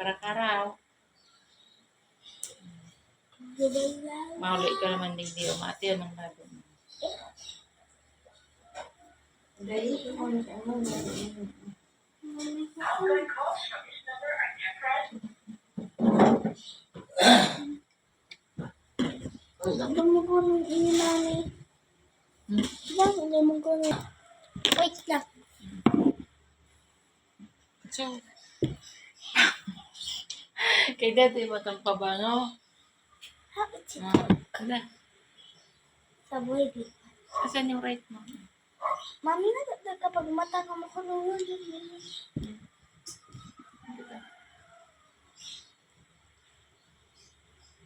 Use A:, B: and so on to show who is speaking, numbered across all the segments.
A: Kara-karaw. Mahuli ka naman din di umati yun ang labo mo.
B: Wait lang.
A: So, kay dati mo itong pabango. Wala.
B: Sa buhay, babe.
A: Asan yung right mo?
B: Mami na kapag mata ka makulungan.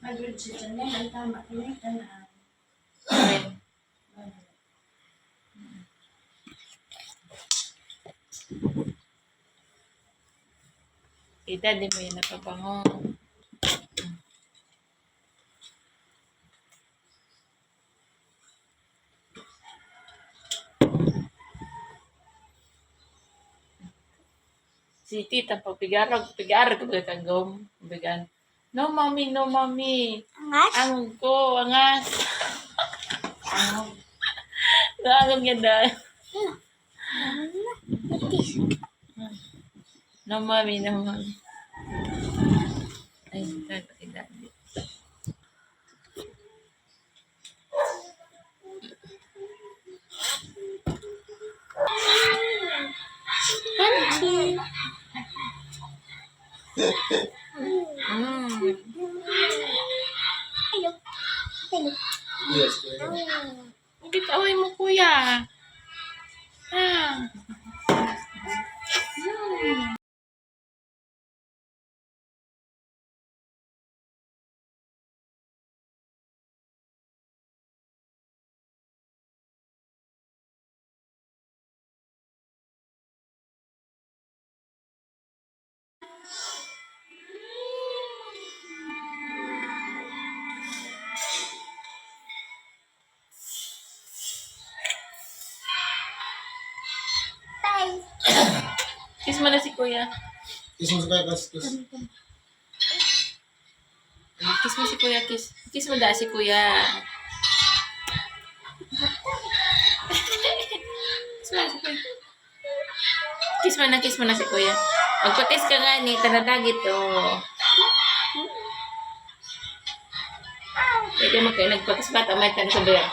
B: Mag-register niya, ang tama ka na.
A: Right. Kay dati mo yun napabango. Si tita papigarag ko kagom. Bigan. No mommy, no mommy.
B: Angas?
A: Ang ko, angas. Ang. Ang ganda. No mommy, no mommy. Ay, kay dati.
B: Panchi. Hello. Hello.
C: Yes,
A: Bakit away mo, kuya? Ah.
B: Bye.
A: Kiss mo na si kuya.
C: Kiss mo sa kiss.
A: Kiss mo si kuya, kiss. Kiss mo da si kuya. Kiss mo na si kuya. Magpatis ka nga ni, tanadagit oh. Pwede mo kayo nagpatis bata, may tanong sa doon.